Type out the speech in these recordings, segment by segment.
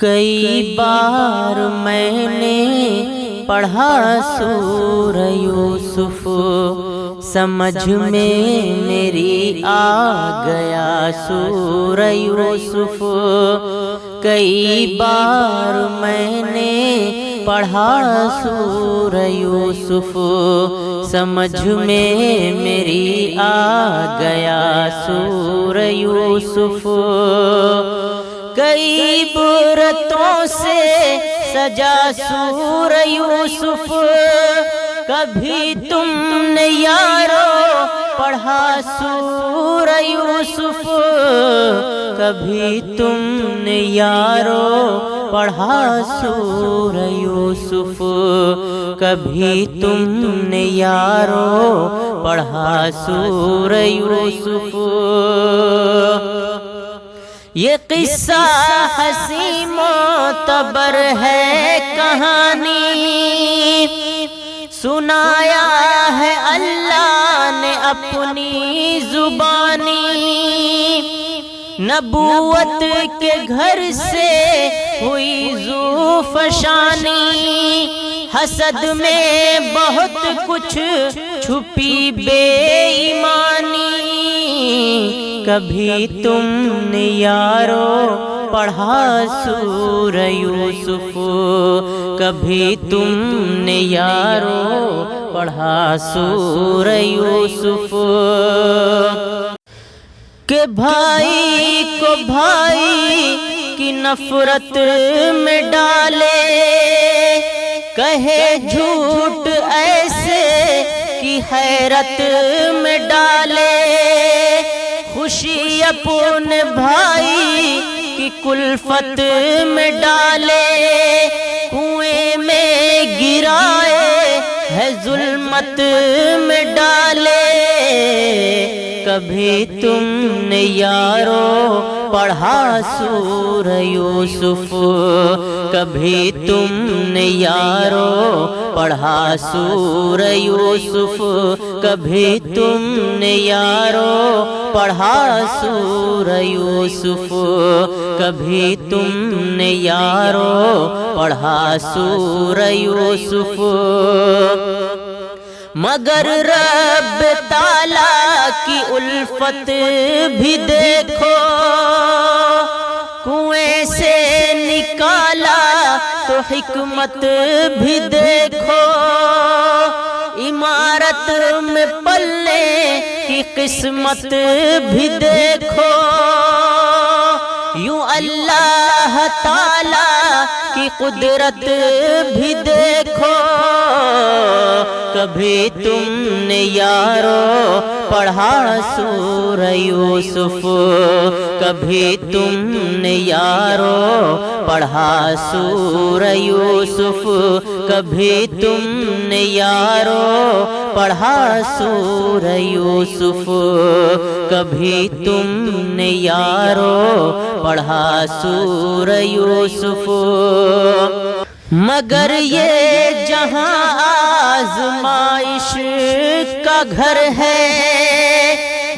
کئی بار میں نے پڑھا سورہ یوسف، سمجھ میں میری آ گیا سورہ یوسف۔ کئی بار میں نے پڑھا سورہ یوسف، سمجھ میں میری آ گیا سورہ یوسف۔ کئی برتوں سے سجا سورہ یوسف، کبھی تم نے یارو پڑھا سورہ یوسف، کبھی تم نے یارو پڑھا سورہ یوسف، کبھی تم نے یارو پڑھا سورہ یوسف۔ یہ قصہ ہنسی معتبر ہے کہانی، سنایا ہے اللہ نے اپنی زبانی۔ نبوت کے گھر سے ہوئی ذوفشانی، حسد میں بہت کچھ چھپی بے ایمانی۔ کبھی تم نے یارو پڑھا سورہ یوسف، کبھی تم نے یارو پڑھا سورہ یوسف۔ کہ بھائی کو بھائی کی نفرت میں ڈالے، کہے جھوٹ ایسے کی حیرت میں ڈالے، خوشی اپنے بھائی کی کلفت میں ڈالے، کنویں میں گرائے ہے ظلمت میں ڈالے۔ کبھی تم نے یارو پڑھا سورہ یوسف، کبھی تم نے یارو پڑھا سورہ یوسف، کبھی تم نے یارو پڑھا سورہ یوسف، کبھی تم نے یارو پڑھا سورہ یوسف۔ مگر رب تعالیٰ کی الفت بھی دیکھو، کنویں سے نکالا تو حکمت بھی دیکھو، عمارت میں پلنے کی قسمت بھی دیکھو، یوں اللہ تعالیٰ کی قدرت بھی دیکھو۔ کبھی تم نے یارو پڑھا سورہ یوسف، کبھی تم نے یارو پڑھا سورہ یوسف، کبھی تم نے یارو پڑھا سورہ یوسف، کبھی تم نے یارو پڑھا سورہ یوسف۔ مگر یہ جہاں آزمائش کا گھر ہے،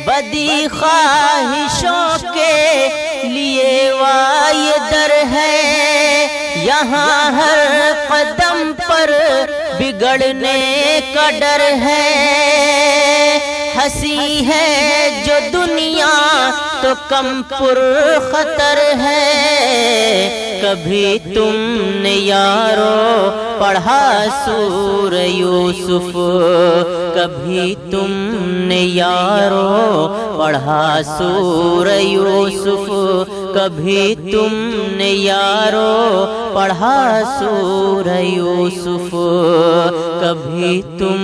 بدی خواہشوں کے لیے وائے در ہے، یہاں ہر قدم پر بگڑنے کا ڈر ہے، ہنسی ہے جو دنیا تو کم پر خطر ہے۔ کبھی تم نے یارو پڑھا سورہ یوسف، کبھی تم نے یارو پڑھا سورہ یوسف، کبھی تم نے یارو پڑھا سورہ یوسف، کبھی تم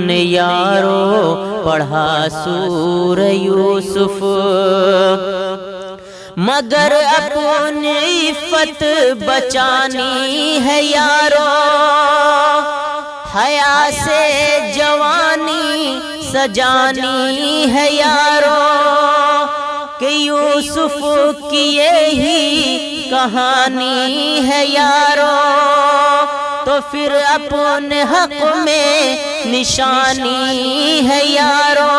نے یارو پڑھا سورہ یوسف۔ مگر اپنی عفت بچانی ہے یارو، حیا سے جوانی سجانی ہے یارو، کہ یوسف کی یہی کہانی ہے یارو، تو پھر اپنے حق میں نشانی ہے یارو،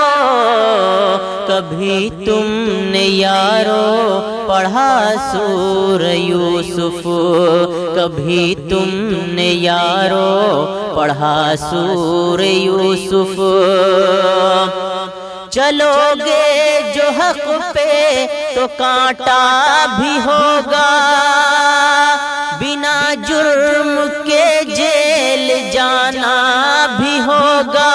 کبھی تم نے یارو پڑھا سورہ یوسف، کبھی تم نے یارو پڑھا سورہ یوسف۔ چلو گے جو حق پہ تو کانٹا بھی ہوگا، بنا جرم کے جیل جانا بھی ہوگا،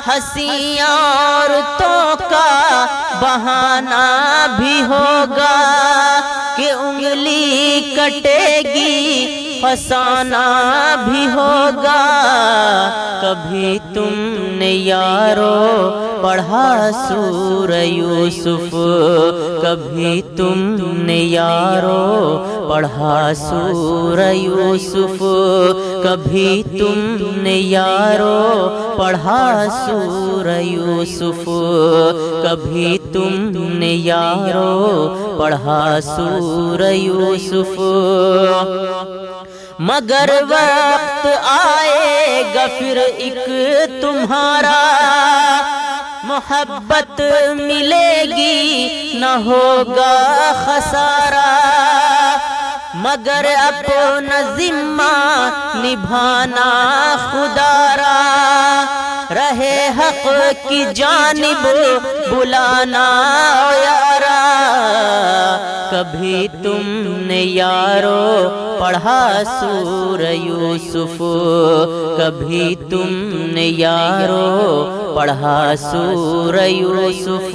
ہنسی عورتوں کا بہانا بھی ہوگا، کہ انگلی کٹے گی فسانہ بھی ہوگا، کبھی تم نے یارو پڑھا سورہ یوسف، کبھی تم نے یارو پڑھا سورہ یوسف، کبھی تم نے یارو پڑھا سورہ یوسف، کبھی تم نے یارو پڑھا سورہ یوسف۔ مگر وقت آئے گا پھر ایک تمہارا، محبت ملے گی نہ ہوگا خسارہ، مگر اپنا ذمہ نبھانا خدا را، رہے حق کی جانب بلانا یارا، کبھی تم نے یارو پڑھا سورہ یوسف، کبھی تم نے یارو پڑھا سورہ یوسف۔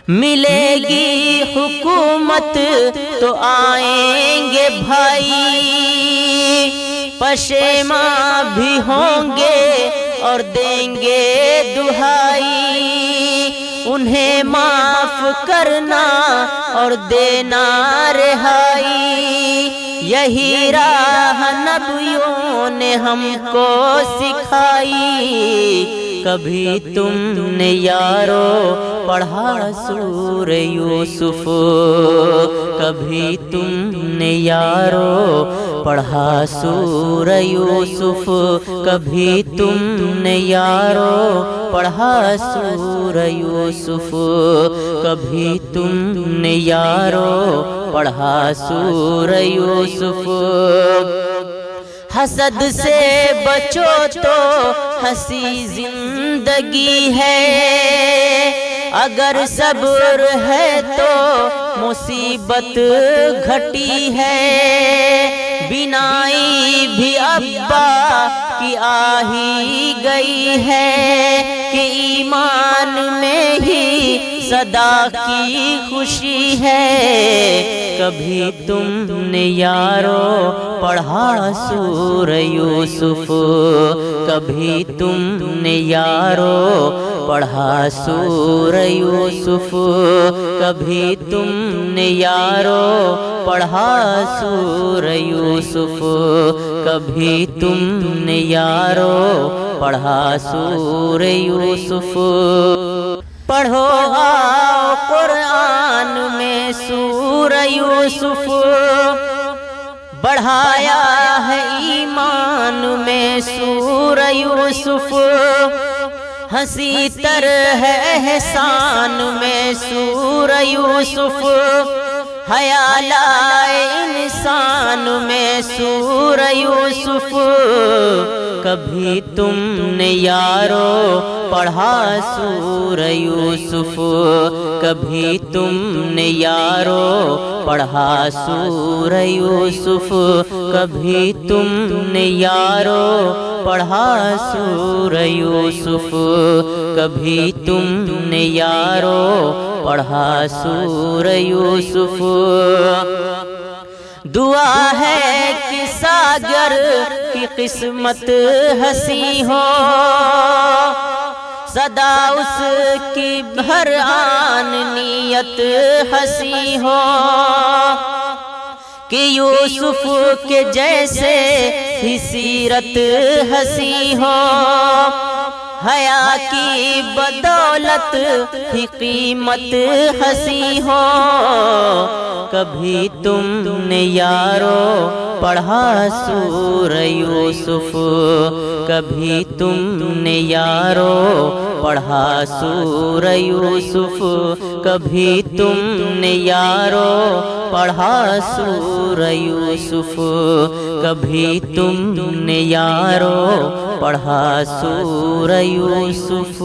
ملے گی حکومت تو آئیں گے بھائی، پشیماں بھی ہوں گے اور دیں گے دہائی، انہیں معاف کرنا اور دینا رہائی، یہی راہ نبیوں نے ہم کو سکھائی، کبھی تم نے یارو پڑھا سورہ یوسف، کبھی تم نے یارو پڑھا سورہ یوسف، کبھی تم نے یارو پڑھا سورہ یوسف، کبھی تم نے یارو پڑھا سورہ یوسف۔ حسد سے بچو تو ہنسی زندگی ہے، اگر صبر ہے تو مصیبت گھٹی ہے، بینائی بھی ابا کی آہی گئی ہے، کہ ایمان میں ہی صدا کی خوشی ہے، کبھی تم نے یارو پڑھا سورہ یوسف، کبھی تم نے یارو پڑھا سورہ یوسف، کبھی تم نے یارو پڑھا سورہ یوسف، کبھی تم نے یارو پڑھا سورہ یوسف۔ پڑھو آؤ قرآن میں سورہ یوسف، بڑھایا ہے ایمان میں سورہ یوسف، ہنسی تر ہے احسان میں سورہ یوسف، حیا لائے انسان میں سورہ یوسف، کبھی تم نے یارو پڑھا سورہ یوسف، کبھی تم نے یارو پڑھا سورہ یوسف، کبھی تم نے یارو پڑھا سورہ یوسف، کبھی تم نے یارو پڑھا سورہ یوسف۔ دعا ہے کہ ساگر کی قسمت ہنسی ہو، سدا اس کی ہر آن نیت ہنسی ہو، کہ یوسف کے جیسے ہی سیرت ہنسی ہو، حیا کی بدولت ہی قیمت ہنسی ہو، کبھی تم نے یارو پڑھا سورہ یوسف، کبھی تم نے یارو پڑھا سورہ یوسف، کبھی تم نے یارو پڑھا سورہ یوسف، کبھی تم نے یارو پڑھا سورہ یوسف۔